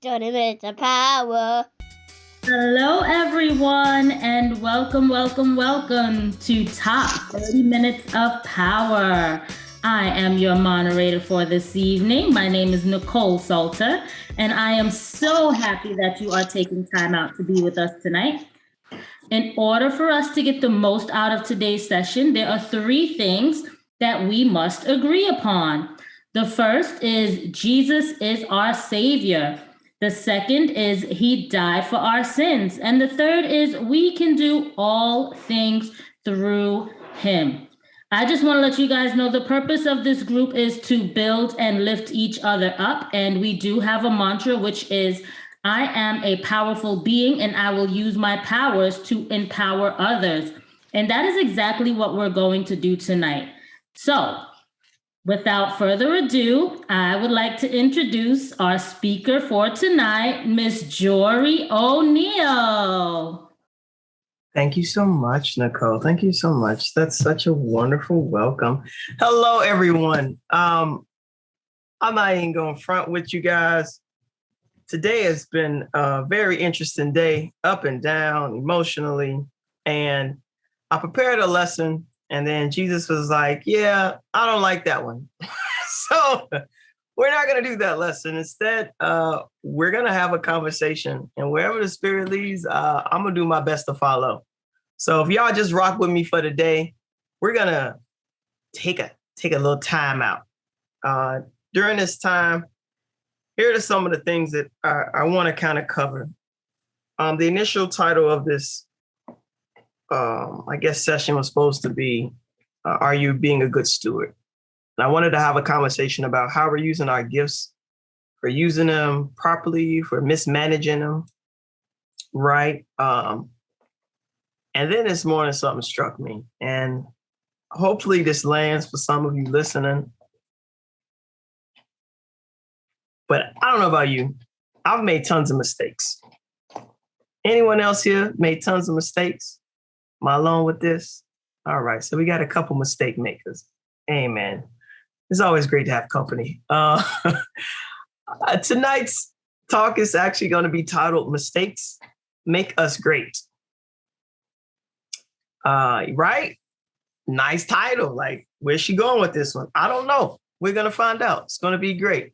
20 minutes of power. Hello, everyone, and welcome to Top 30 Minutes of Power. I am your moderator for this evening. My name is Nicole Salter, and I am so happy that you are taking time out to be with us tonight. In order for us to get the most out of today's session, there are three things that we must agree upon. The first is Jesus is our Savior. The second is He died for our sins. And the third is we can do all things through Him. I just want to let you guys know the purpose of this group is to build and lift each other up. And we do have a mantra, which is I am a powerful being and I will use my powers to empower others. And that is exactly what we're going to do tonight. So, without further ado, I would like to introduce our speaker for tonight, Miss Jory O'Neill. Thank you so much, Nicole. Thank you so much. That's such a wonderful welcome. Hello, everyone. I'm not even going to front with you guys. Today has been a very interesting day, up and down, emotionally. And I prepared a lesson, and then Jesus was like, yeah, I don't like that one. So we're not going to do that lesson. Instead, we're going to have a conversation. And wherever the Spirit leads, I'm going to do my best to follow. So if y'all just rock with me for the day, we're going to take a little time out. During this time, here are some of the things that I want to kind of cover. The initial title of this, session was supposed to be, Are You Being a Good Steward? And I wanted to have a conversation about how we're using our gifts, for using them properly, for mismanaging them, right? And then this morning, something struck me. And hopefully this lands for some of you listening. But I don't know about you. I've made tons of mistakes. Anyone else here made tons of mistakes? Am I alone with this? All right. So we got a couple mistake makers. Amen. It's always great to have company. Tonight's talk is actually going to be titled Mistakes Make Us Great. Right? Nice title. Like, where's she going with this one? I don't know. We're going to find out. It's going to be great.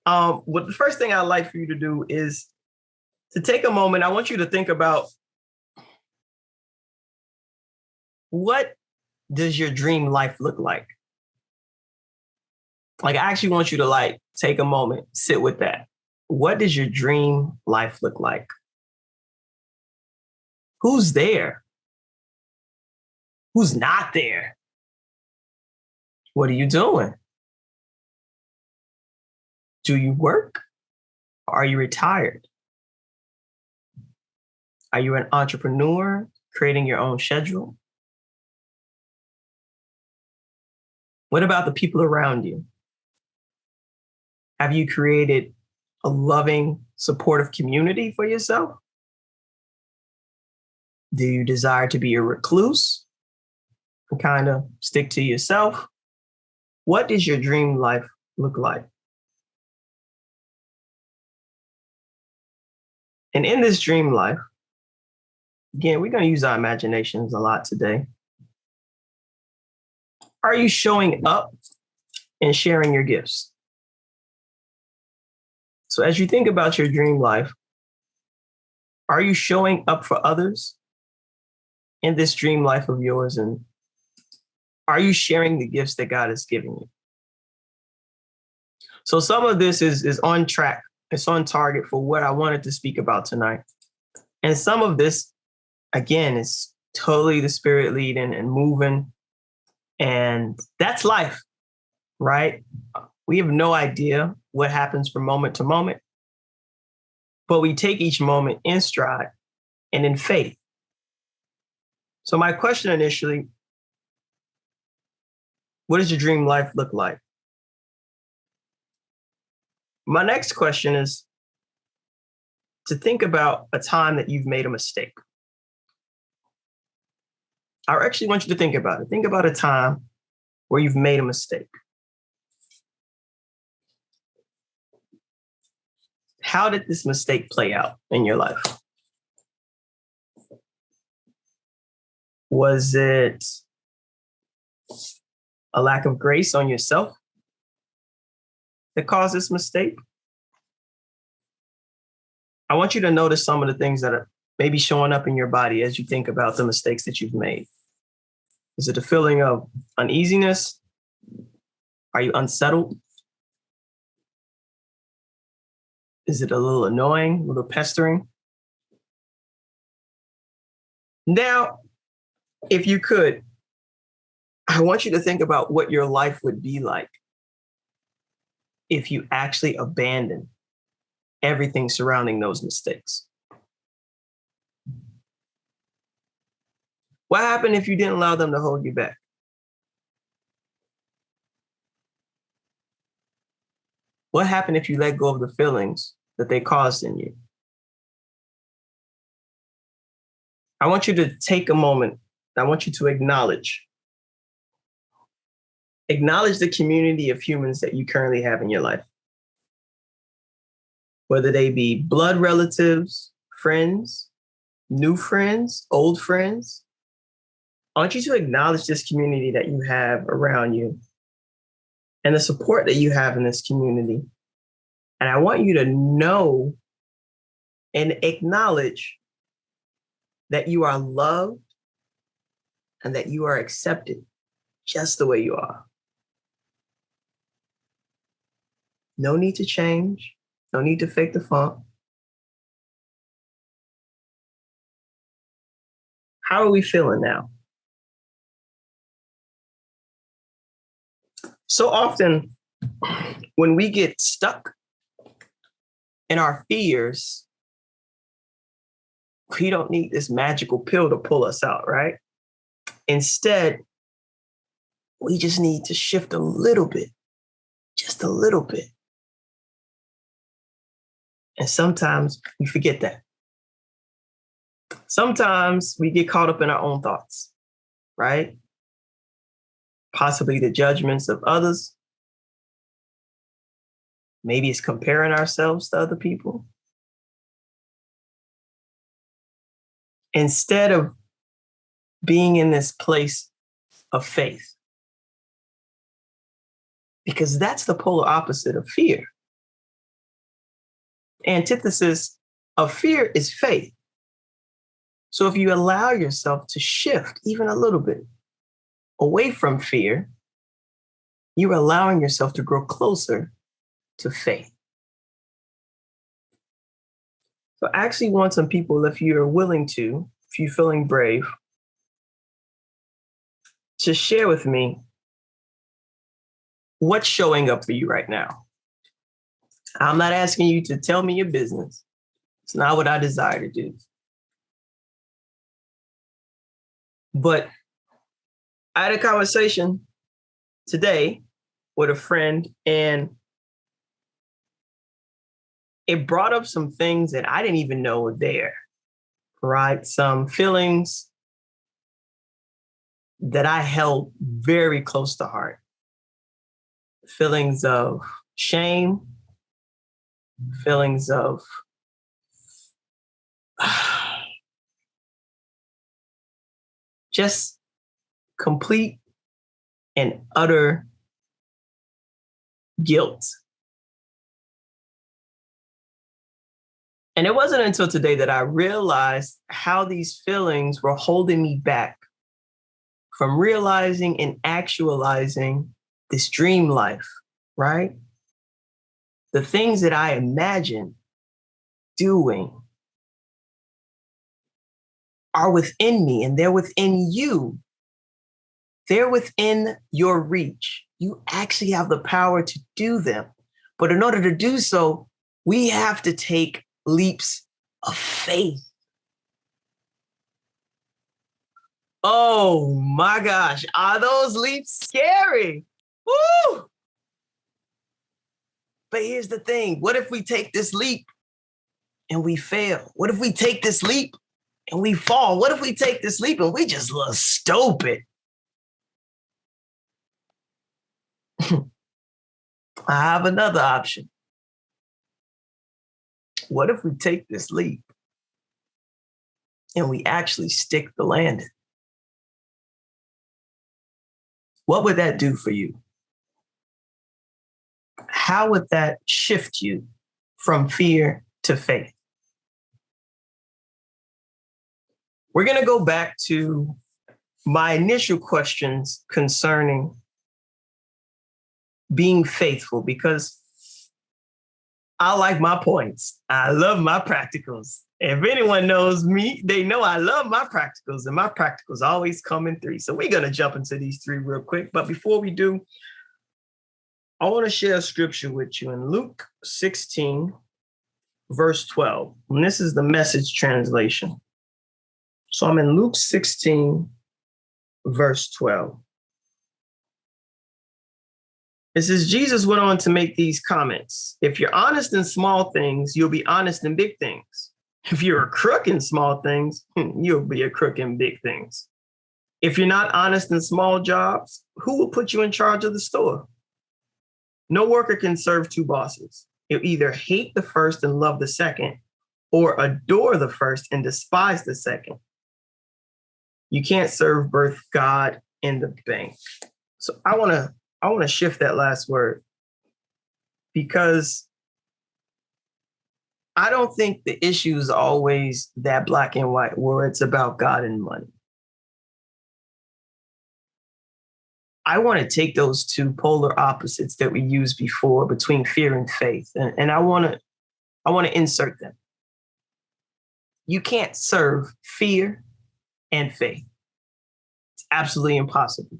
The first thing I'd like for you to do is to take a moment. I want you to think about, what does your dream life look like? Like, I actually want you to take a moment, sit with that. What does your dream life look like? Who's there? Who's not there? What are you doing? Do you work? Are you retired? Are you an entrepreneur creating your own schedule? What about the people around you? Have you created a loving, supportive community for yourself? Do you desire to be a recluse and kind of stick to yourself? What does your dream life look like? And in this dream life, again, we're going to use our imaginations a lot today. Are you showing up and sharing your gifts? So as you think about your dream life, are you showing up for others in this dream life of yours? And are you sharing the gifts that God has given you? So some of this is on track. It's on target for what I wanted to speak about tonight. And some of this, again, is totally the Spirit leading and moving. And that's life, right? We have no idea what happens from moment to moment, but we take each moment in stride and in faith. So my question initially, what does your dream life look like? My next question is to think about a time that you've made a mistake. I actually want you to think about it. Think about a time where you've made a mistake. How did this mistake play out in your life? Was it a lack of grace on yourself that caused this mistake? I want you to notice some of the things that are maybe showing up in your body as you think about the mistakes that you've made. Is it a feeling of uneasiness? Are you unsettled? Is it a little annoying, a little pestering? Now, if you could, I want you to think about what your life would be like if you actually abandoned everything surrounding those mistakes. What happened if you didn't allow them to hold you back? What happened if you let go of the feelings that they caused in you? I want you to take a moment. I want you to acknowledge the community of humans that you currently have in your life. Whether they be blood relatives, friends, new friends, old friends. I want you to acknowledge this community that you have around you and the support that you have in this community. And I want you to know and acknowledge that you are loved and that you are accepted just the way you are. No need to change. No need to fake the funk. How are we feeling now? So often, when we get stuck in our fears, we don't need this magical pill to pull us out, right? Instead, we just need to shift a little bit, just a little bit. And sometimes we forget that. Sometimes we get caught up in our own thoughts, right? Possibly the judgments of others. Maybe it's comparing ourselves to other people. Instead of being in this place of faith, because that's the polar opposite of fear. Antithesis of fear is faith. So if you allow yourself to shift even a little bit away from fear, you're allowing yourself to grow closer to faith. So I actually want some people, if you're willing to, if you're feeling brave, to share with me what's showing up for you right now. I'm not asking you to tell me your business. It's not what I desire to do. But I had a conversation today with a friend, and it brought up some things that I didn't even know were there, right? Some feelings that I held very close to heart. Feelings of shame, feelings of just complete and utter guilt. And it wasn't until today that I realized how these feelings were holding me back from realizing and actualizing this dream life, right? The things that I imagined doing are within me, and they're within you. They're within your reach. You actually have the power to do them. But in order to do so, we have to take leaps of faith. Oh my gosh, are those leaps scary? Woo! But here's the thing. What if we take this leap and we fail? What if we take this leap and we fall? What if we take this leap and we just look stupid? I have another option. What if we take this leap and we actually stick the landing? What would that do for you? How would that shift you from fear to faith? We're going to go back to my initial questions concerning being faithful, because I like my points. I love my practicals. If anyone knows me, they know I love my practicals, and my practicals always come in 3. So we're going to jump into these 3 real quick. But before we do, I want to share a scripture with you in Luke 16, verse 12. And this is the Message translation. So I'm in Luke 16, verse 12. It says, Jesus went on to make these comments. If you're honest in small things, you'll be honest in big things. If you're a crook in small things, you'll be a crook in big things. If you're not honest in small jobs, who will put you in charge of the store? No worker can serve 2 bosses. He'll either hate the first and love the second, or adore the first and despise the second. You can't serve both God and the bank. So I want to shift that last word, because I don't think the issue is always that black and white where it's about God and money. I want to take those 2 polar opposites that we used before between fear and faith, and I want to insert them. You can't serve fear and faith. It's absolutely impossible.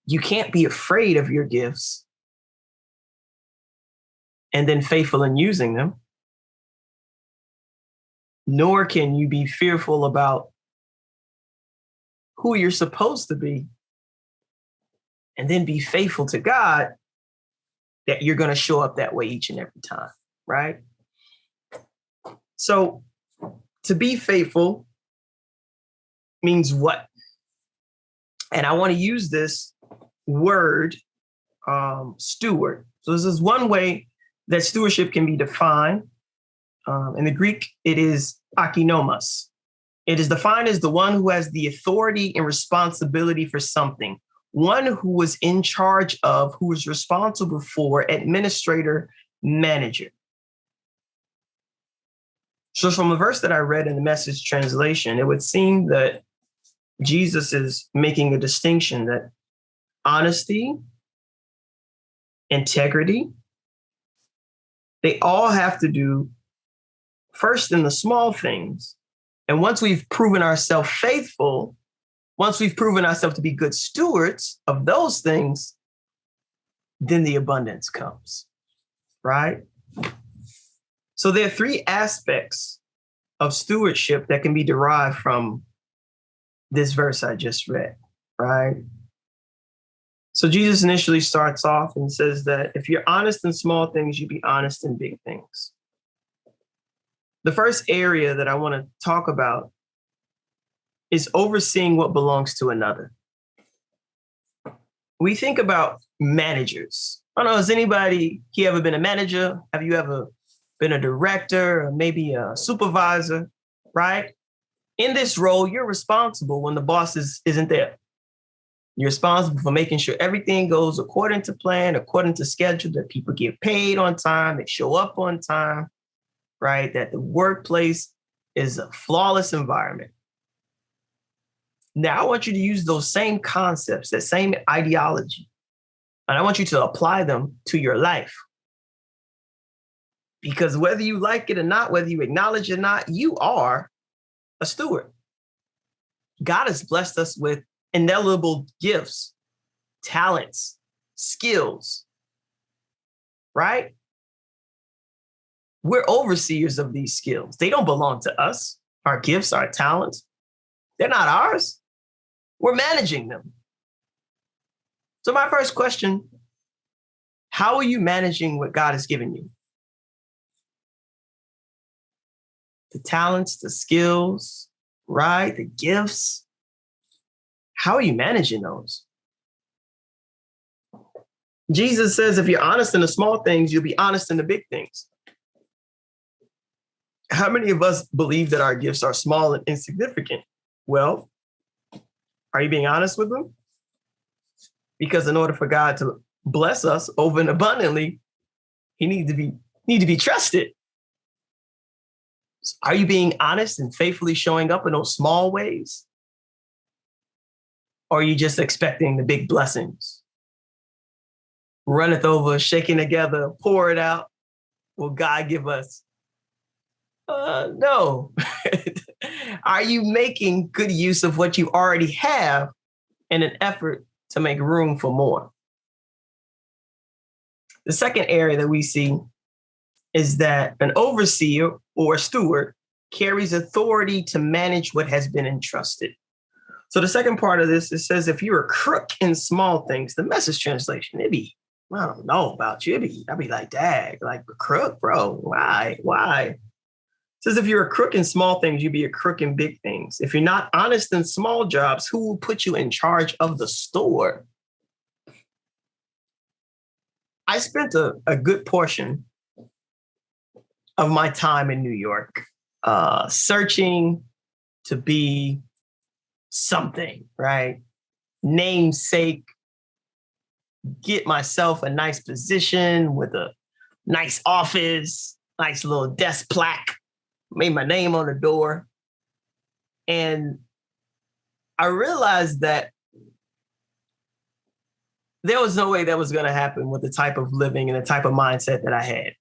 You can't be afraid of your gifts and then faithful in using them. Nor can you be fearful about who you're supposed to be and then be faithful to God that you're going to show up that way each and every time, right? So to be faithful means what? And I want to use this word, steward. So this is one way that stewardship can be defined. In the Greek, it is akinomos. It is defined as the one who has the authority and responsibility for something, one who was in charge of, who was responsible for, administrator, manager. So from the verse that I read in the Message translation, it would seem that Jesus is making a distinction that honesty, integrity, they all have to do first in the small things. And once we've proven ourselves faithful, once we've proven ourselves to be good stewards of those things, then the abundance comes, right? So there are 3 aspects of stewardship that can be derived from this verse I just read, right? So Jesus initially starts off and says that if you're honest in small things, you be honest in big things. The first area that I want to talk about is overseeing what belongs to another. We think about managers. I don't know, has anybody here ever been a manager? Have you ever been a director or maybe a supervisor, right? In this role, you're responsible when the boss isn't there. You're responsible for making sure everything goes according to plan, according to schedule, that people get paid on time, they show up on time, right? That the workplace is a flawless environment. Now, I want you to use those same concepts, that same ideology, and I want you to apply them to your life. Because whether you like it or not, whether you acknowledge it or not, you are a steward. God has blessed us with inalienable gifts, talents, skills, right? We're overseers of these skills. They don't belong to us. Our gifts, our talents, they're not ours. We're managing them. So my first question, how are you managing what God has given you? The talents, the skills, right? The gifts. How are you managing those? Jesus says, if you're honest in the small things, you'll be honest in the big things. how many of us believe that our gifts are small and insignificant? Well, are you being honest with them? Because in order for God to bless us over and abundantly, he need to be trusted. So are you being honest and faithfully showing up in those small ways? Or are you just expecting the big blessings? Runneth over, shaking together, pour it out. Will God give us? No. Are you making good use of what you already have in an effort to make room for more? The second area that we see is that an overseer or a steward carries authority to manage what has been entrusted. So the second part of this, it says, if you're a crook in small things, the Message translation, I don't know about you. I'd be like, dag, like a crook, bro. Why? It says, if you're a crook in small things, you'd be a crook in big things. If you're not honest in small jobs, who will put you in charge of the store? I spent a good portion of my time in New York searching to be something, right? Namesake, get myself a nice position with a nice office, nice little desk plaque, made my name on the door. And I realized that there was no way that was going to happen with the type of living and the type of mindset that I had.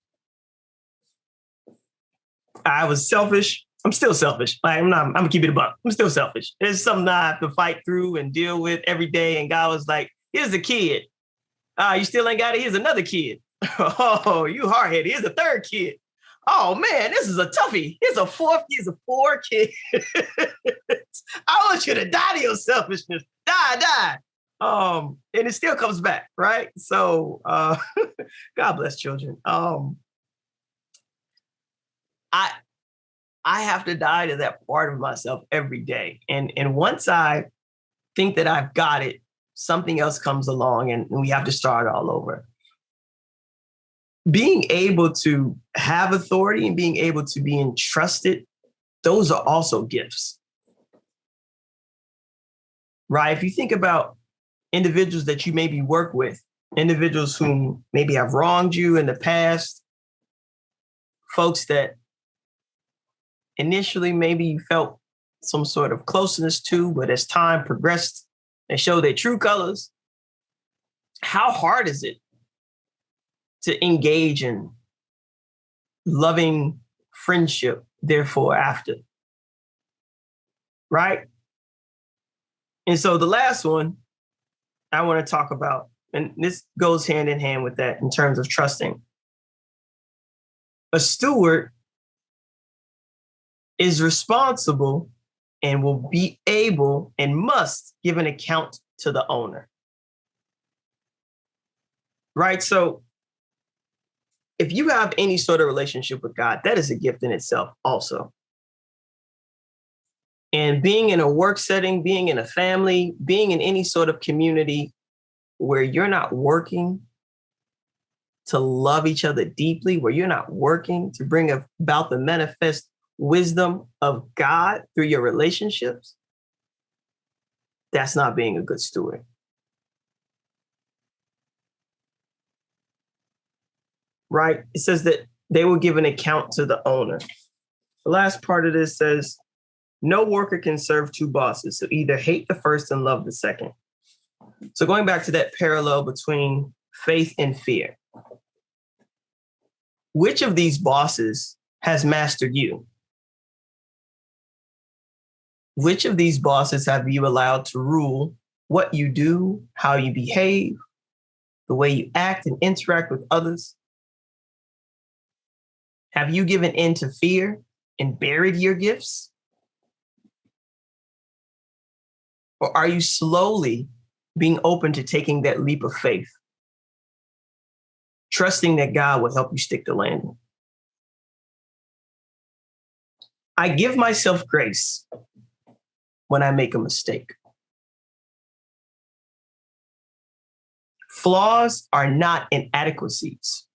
I was selfish. I'm still selfish. I'm gonna keep it a buck. I'm still selfish. It's something I have to fight through and deal with every day. And God was like, here's a kid. You still ain't got it. Here's another kid. Oh, you hard-headed. Here's a third kid. Oh man, this is a toughie. Here's a fourth. Here's a four kid. I want you to die to your selfishness. Die. And it still comes back, right? So God bless children. I have to die to that part of myself every day. And once I think that I've got it, something else comes along and we have to start all over. Being able to have authority and being able to be entrusted, those are also gifts. Right? If you think about individuals that you maybe work with, individuals whom maybe have wronged you in the past, folks that initially maybe you felt some sort of closeness to, but as time progressed and showed their true colors, how hard is it to engage in loving friendship, therefore after? Right? And so the last one I want to talk about, and this goes hand in hand with that in terms of trusting. A steward is responsible and will be able and must give an account to the owner. Right? So if you have any sort of relationship with God, that is a gift in itself also. And being in a work setting, being in a family, being in any sort of community where you're not working to love each other deeply, where you're not working to bring about the manifest wisdom of God through your relationships, that's not being a good steward. Right? It says that they will give an account to the owner. The last part of this says, no worker can serve two bosses, so either hate the first and love the second. So going back to that parallel between faith and fear, which of these bosses has mastered you? Which of these bosses have you allowed to rule what you do, how you behave, the way you act and interact with others? Have you given in to fear and buried your gifts? Or are you slowly being open to taking that leap of faith, trusting that God will help you stick the landing? I give myself grace when I make a mistake. Flaws are not inadequacies.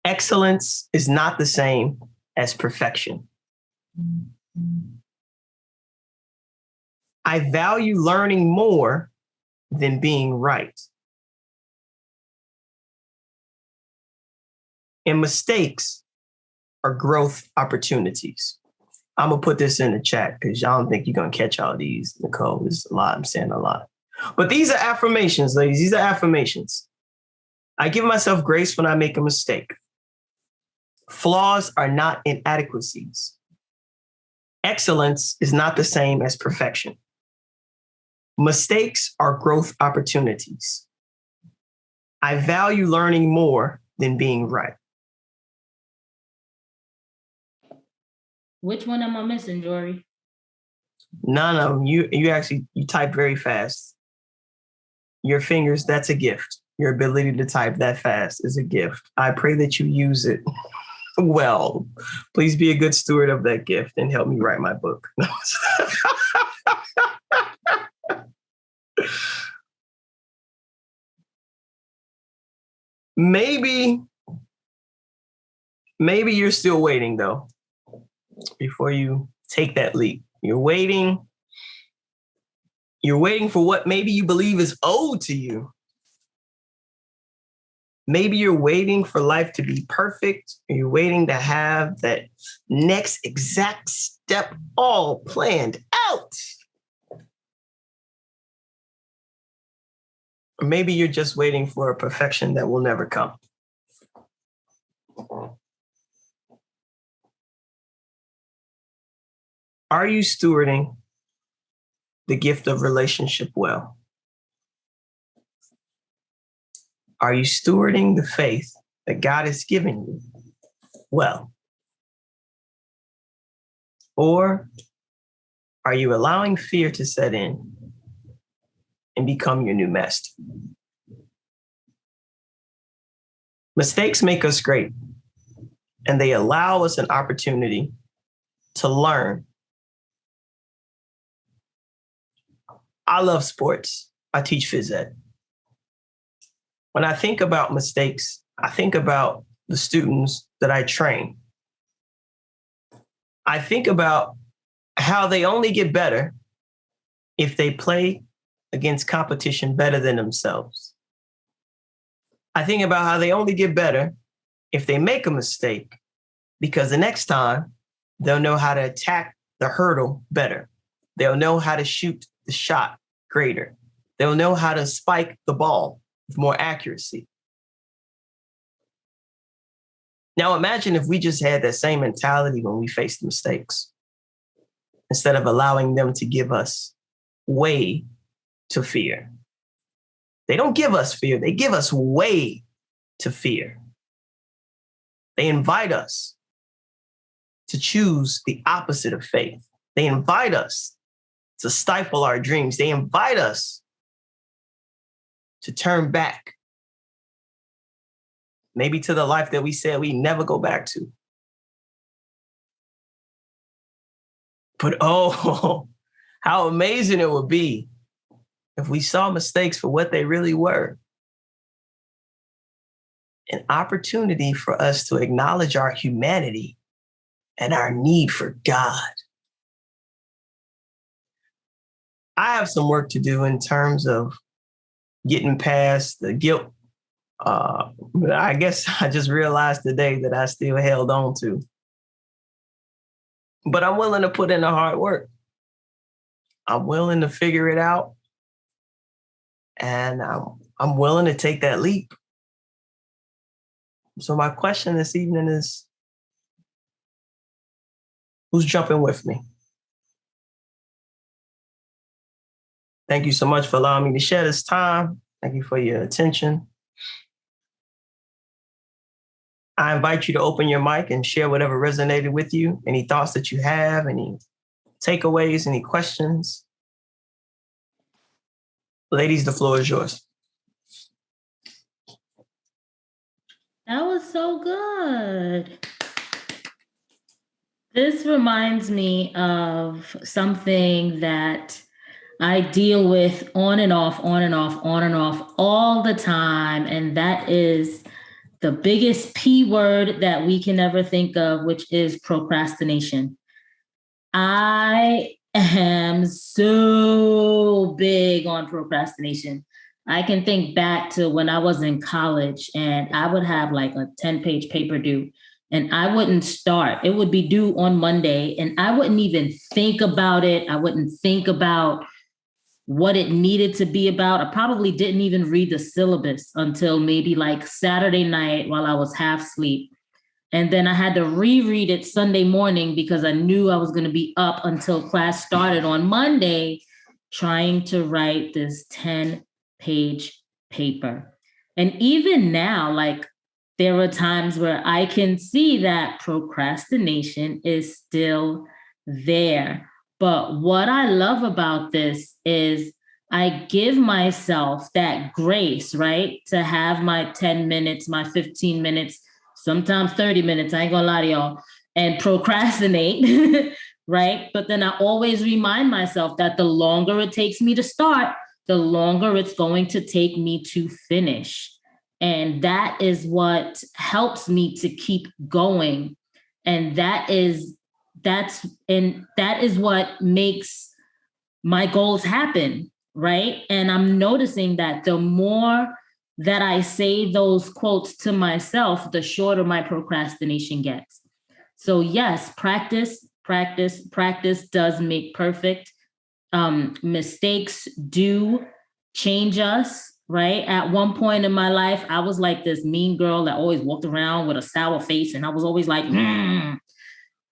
Excellence is not the same as perfection. I value learning more than being right. And mistakes are growth opportunities. I'm going to put this in the chat because y'all don't think you're going to catch all these, Nicole. This is a lot. I'm saying a lot. But these are affirmations, ladies. These are affirmations. I give myself grace when I make a mistake. Flaws are not inadequacies. Excellence is not the same as perfection. Mistakes are growth opportunities. I value learning more than being right. Which one am I missing, Jory? None of them. You type very fast. Your fingers, that's a gift. Your ability to type that fast is a gift. I pray that you use it well. Please be a good steward of that gift and help me write my book. Maybe you're still waiting, though, before you take that leap. You're waiting for what maybe you believe is owed to you. Maybe you're waiting for life to be perfect. You're waiting to have that next exact step all planned out. Or maybe you're just waiting for a perfection that will never come. Are you stewarding the gift of relationship well? Are you stewarding the faith that God has given you well? Or are you allowing fear to set in and become your new master? Mistakes make us great, and they allow us an opportunity to learn. I love sports. I teach phys ed. When I think about mistakes, I think about the students that I train. I think about how they only get better if they play against competition better than themselves. I think about how they only get better if they make a mistake, because the next time they'll know how to attack the hurdle better. They'll know how to shoot the shot greater. They'll know how to spike the ball with more accuracy. Now imagine if we just had that same mentality when we faced mistakes, instead of allowing them to give us way to fear. They don't give us fear. They give us way to fear. They invite us to choose the opposite of faith. They invite us to stifle our dreams. They invite us to turn back, maybe to the life that we said we never go back to. But oh, how amazing it would be if we saw mistakes for what they really were. An opportunity for us to acknowledge our humanity and our need for God. I have some work to do in terms of getting past the guilt. I guess I just realized today that I still held on to. But I'm willing to put in the hard work. I'm willing to figure it out. And I'm willing to take that leap. So my question this evening is, who's jumping with me? Thank you so much for allowing me to share this time. Thank you for your attention. I invite you to open your mic and share whatever resonated with you. Any thoughts that you have, any takeaways, any questions. Ladies, the floor is yours. That was so good. This reminds me of something that I deal with on and off all the time. And that is the biggest P word that we can ever think of, which is procrastination. I am so big on procrastination. I can think back to when I was in college and I would have like a 10-page paper due and I wouldn't start. It would be due on Monday and I wouldn't even think about it. I wouldn't think about what it needed to be about. I probably didn't even read the syllabus until maybe like Saturday night while I was half asleep. And then I had to reread it Sunday morning because I knew I was going to be up until class started on Monday trying to write this 10-page paper. And even now, like there are times where I can see that procrastination is still there. But what I love about this is I give myself that grace, right? To have my 10 minutes, my 15 minutes, sometimes 30 minutes, I ain't gonna lie to y'all, and procrastinate, right? But then I always remind myself that the longer it takes me to start, the longer it's going to take me to finish. And that is what helps me to keep going. And that is what makes my goals happen, right? And I'm noticing that the more that I say those quotes to myself, the shorter my procrastination gets. So yes, practice does make perfect. Mistakes do change us, right? At one point in my life, I was like this mean girl that always walked around with a sour face, and I was always like,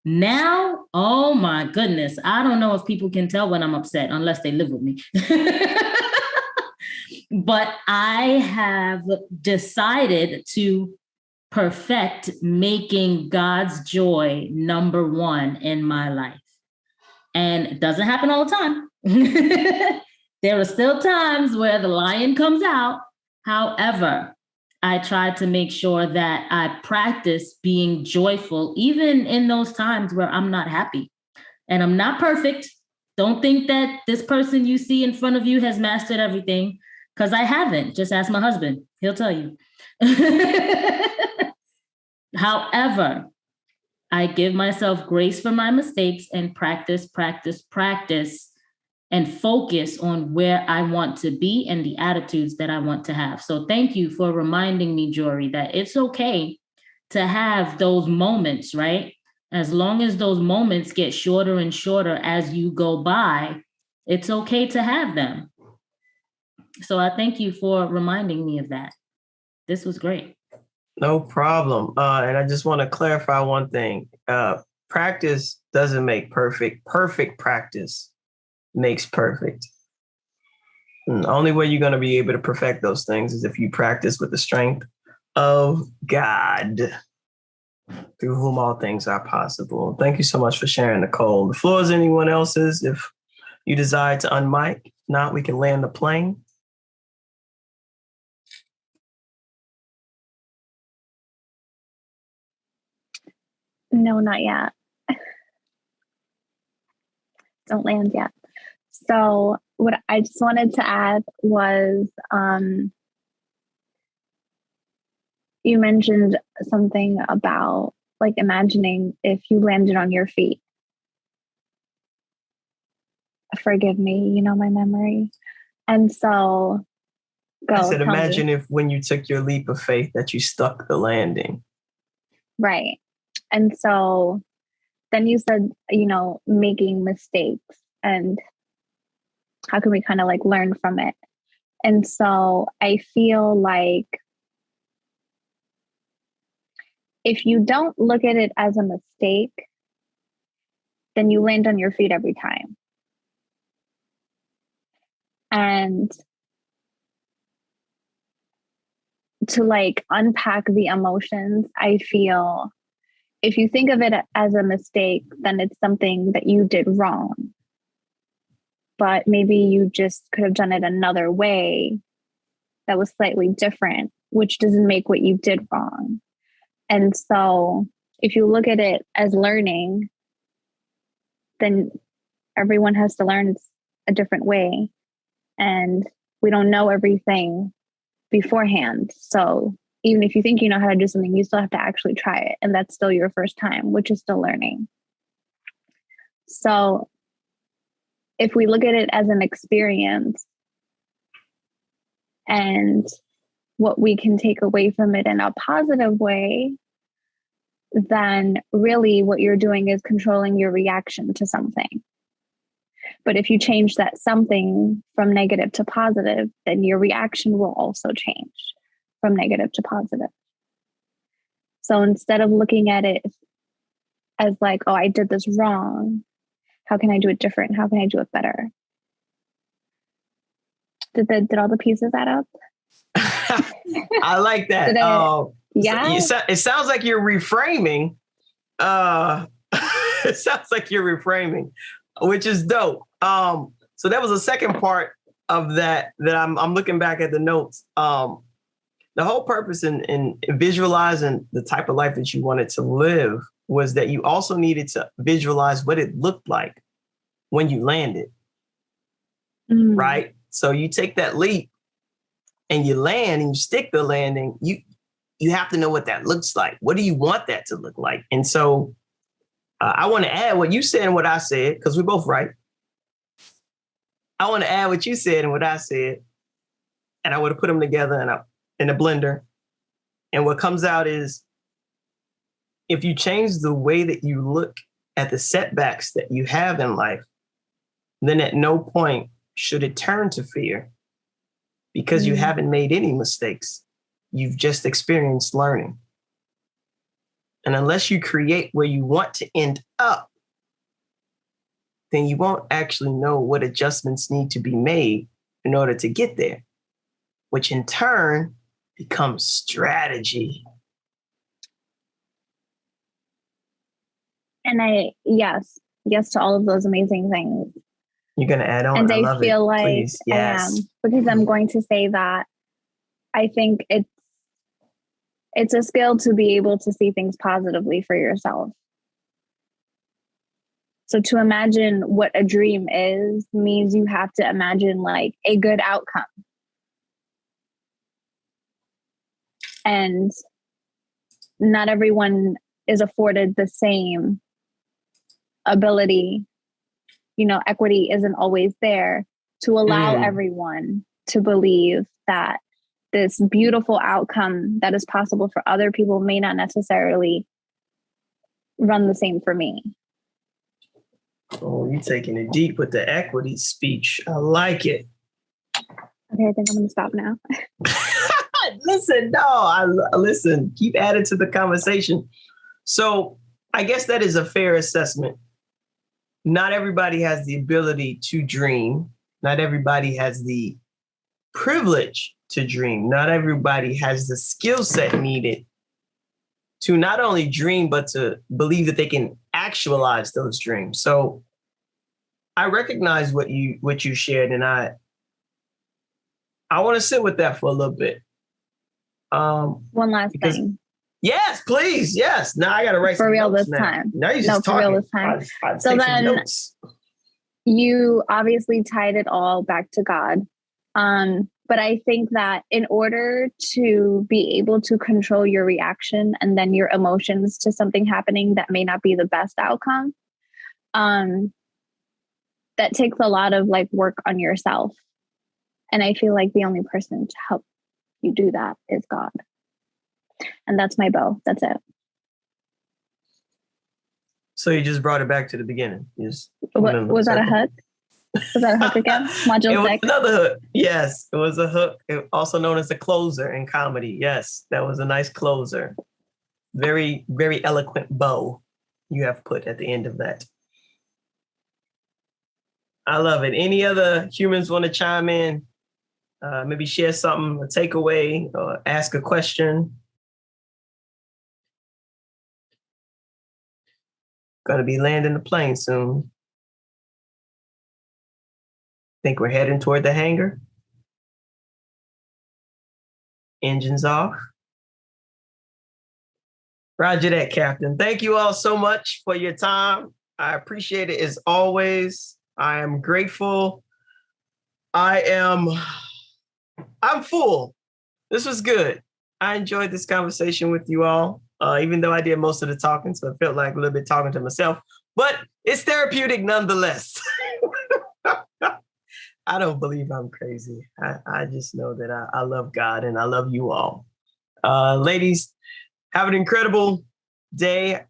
Now, oh my goodness, I don't know if people can tell when I'm upset unless they live with me. But I have decided to perfect making God's joy number one in my life. And it doesn't happen all the time. There are still times where the lion comes out. However, I try to make sure that I practice being joyful, even in those times where I'm not happy. And I'm not perfect. Don't think that this person you see in front of you has mastered everything, because I haven't. Just ask my husband. He'll tell you. However, I give myself grace for my mistakes and practice, and focus on where I want to be and the attitudes that I want to have. So thank you for reminding me, Jory, that it's okay to have those moments, right? As long as those moments get shorter and shorter as you go by, it's okay to have them. So I thank you for reminding me of that. This was great. No problem. And I just want to clarify one thing. Practice doesn't make perfect. Perfect practice makes perfect. And the only way you're going to be able to perfect those things is if you practice with the strength of God, through whom all things are possible. Thank you so much for sharing, Nicole. The floor is anyone else's. If you desire to unmic, if not, we can land the plane. No, not yet. Don't land yet. So what I just wanted to add was you mentioned something about like imagining if you landed on your feet. Forgive me, you know my memory. And so I said, imagine if when you took your leap of faith that you stuck the landing. Right. And so then you said, making mistakes and how can we kind of like learn from it? And so I feel like if you don't look at it as a mistake, then you land on your feet every time. And to like unpack the emotions, I feel if you think of it as a mistake, then it's something that you did wrong. But maybe you just could have done it another way that was slightly different, which doesn't make what you did wrong. And so if you look at it as learning, then everyone has to learn a different way. And we don't know everything beforehand. So even if you think you know how to do something, you still have to actually try it. And that's still your first time, which is still learning. So if we look at it as an experience and what we can take away from it in a positive way, then really what you're doing is controlling your reaction to something. But if you change that something from negative to positive, then your reaction will also change from negative to positive. So instead of looking at it as like, oh, I did this wrong, how can I do it different? How can I do it better? Did all the pieces add up? I like that. Yeah. It sounds like you're reframing. It sounds like you're reframing, which is dope. So that was the second part of that I'm looking back at the notes. The whole purpose in visualizing the type of life that you wanted to live was that you also needed to visualize what it looked like when you landed, right? So you take that leap and you land and you stick the landing, you have to know what that looks like. What do you want that to look like? And so I want to add what you said and what I said, because we're both right. I want to add what you said and what I said, and I would have put them together in a blender. And what comes out is, if you change the way that you look at the setbacks that you have in life, then at no point should it turn to fear, because you haven't made any mistakes. You've just experienced learning. And unless you create where you want to end up, then you won't actually know what adjustments need to be made in order to get there, which in turn becomes strategy. And yes to all of those amazing things. You're going to add on. And I love feel it. like Please. Yes. I am, because I'm going to say that I think it's a skill to be able to see things positively for yourself. So to imagine what a dream is means you have to imagine like a good outcome. And not everyone is afforded the same ability. You know, equity isn't always there to allow everyone to believe that this beautiful outcome that is possible for other people may not necessarily run the same for me. Oh, you're taking it deep with the equity speech. I like it. Okay, I think I'm going to stop now. Listen, keep adding to the conversation. So I guess that is a fair assessment. Not everybody has the ability to dream. Not everybody has the privilege to dream. Not everybody has the skill set needed to not only dream, but to believe that they can actualize those dreams. So I recognize what you shared, and I want to sit with that for a little bit. One last thing. Yes, please. Yes. Now I got to write for some real notes this now. time. Now you're just talking. For real this time. I'd so take then some notes. You obviously tied it all back to God. But I think that in order to be able to control your reaction and then your emotions to something happening that may not be the best outcome, that takes a lot of like work on yourself. And I feel like the only person to help you do that is God. And that's my bow. That's it. So you just brought it back to the beginning. Was that a hook? Was that a hook again? Module 6? Another hook. Yes, it was a hook. Also known as a closer in comedy. Yes, that was a nice closer. Very, very eloquent bow you have put at the end of that. I love it. Any other humans want to chime in? Maybe share something, a takeaway, or ask a question. Gonna be landing the plane soon. Think we're heading toward the hangar. Engines off. Roger that, Captain. Thank you all so much for your time. I appreciate it as always. I am grateful. I'm full. This was good. I enjoyed this conversation with you all, even though I did most of the talking, so it felt like a little bit talking to myself, but it's therapeutic nonetheless. I don't believe I'm crazy. I just know that I love God and I love you all. Ladies, have an incredible day.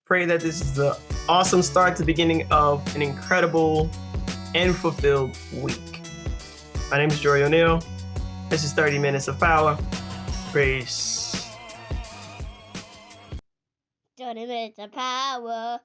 Pray that this is the awesome start to the beginning of an incredible and fulfilled week. My name is Jory O'Neill. This is 30 Minutes of Power. Peace. 30 minutes of power.